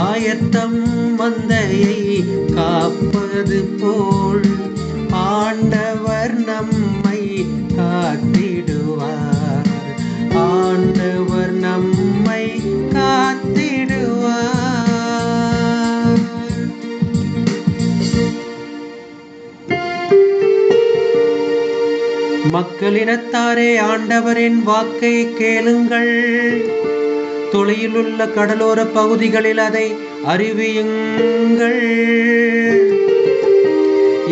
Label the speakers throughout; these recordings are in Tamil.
Speaker 1: ஆயத்தம் மந்தையை காப்பது போல் ஆண்டவர் நம்மை காத்திடுவார். ஆண்டவர் நம்மை காத்திடுவார். மக்களினத்தாரே, ஆண்டவரின் வாக்கை கேளுங்கள். தொலையிலுள்ள கடலோர பகுதிகளில் அதை அறிவியுங்கள்.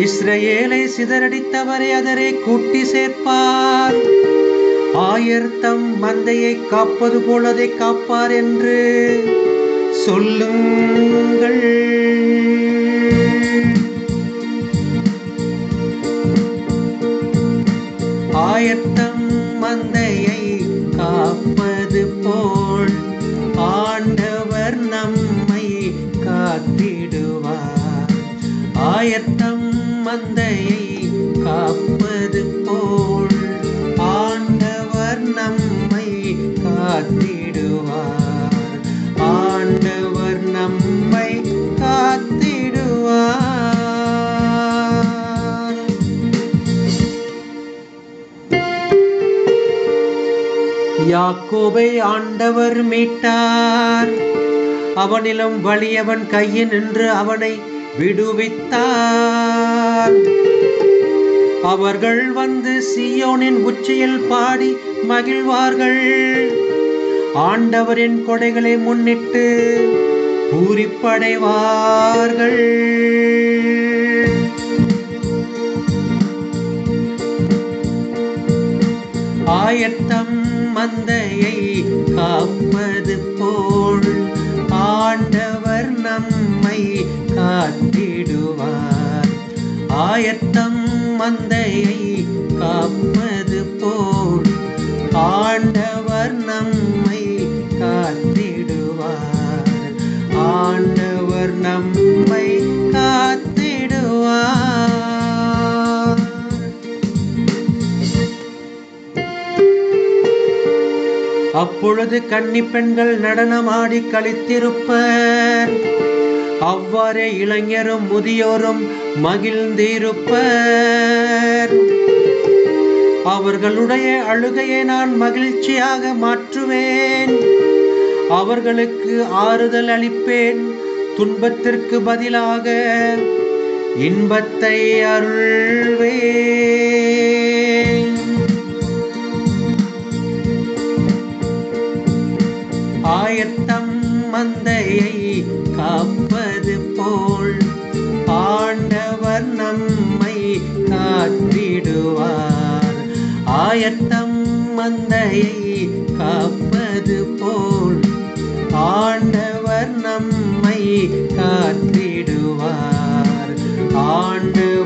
Speaker 1: இஸ்ரவேலை சிதறடித்தவரை அதரை கூட்டி சேர்ப்பார். ஆயர்தம் மந்தையை காப்பது போல் அதை காப்பார் என்று சொல்லுங்கள். ஆயர்தம் மந்தையை காப்பது போல் ஆண்டவர் நம்மை காத்திடுவார். ஆயர்தம் மந்தையை காப்பது போல் ஆண்டவர் நம்மை காத்திடுவார். ஆண்டவர் நம்மை காத்திடுவார். யாக்கோபை ஆண்டவர் மீட்டார். அவனிலும் வலியவன் கையில் நின்று அவனை விடுவித்தார். அவர்கள் வந்து சீயோனின் உச்சியில் பாடி மகிழ்வார்கள். ஆண்டவரின் கொடைகளை முன்னிட்டு பூரிப்படைவார்கள். ஆயத்தம் மந்தையை காப்பது போல் ஆண்டவர் நம்மை காத்திடுவார். ஆயத்தம் மந்தையை காப்பது போல் ஆண்டவர் நம்மை காத்திடுவார். ஆண்டவர் நம்மை காத்திடுவார். அப்பொழுது கன்னி பெண்கள் நடனமாடி களித்திருப்பர். அவ்வாறே இளைஞரும் முதியோரும் மகிழ்ந்திருப்பர். அவர்களுடைய அழுகையை நான் மகிழ்ச்சியாக மாற்றுவேன். அவர்களுக்கு ஆறுதல் அளிப்பேன். துன்பத்திற்கு பதிலாக இன்பத்தை அருள்வேன். ஆயத்தம் மந்தையை காப்பது போல் ஆண்டவர் நம்மை காத்திடுவார். ஆயத்தம் மந்தையை காப்பது போல் ஆண்டவர் நம்மை காத்திடுவார். ஆண்டவர்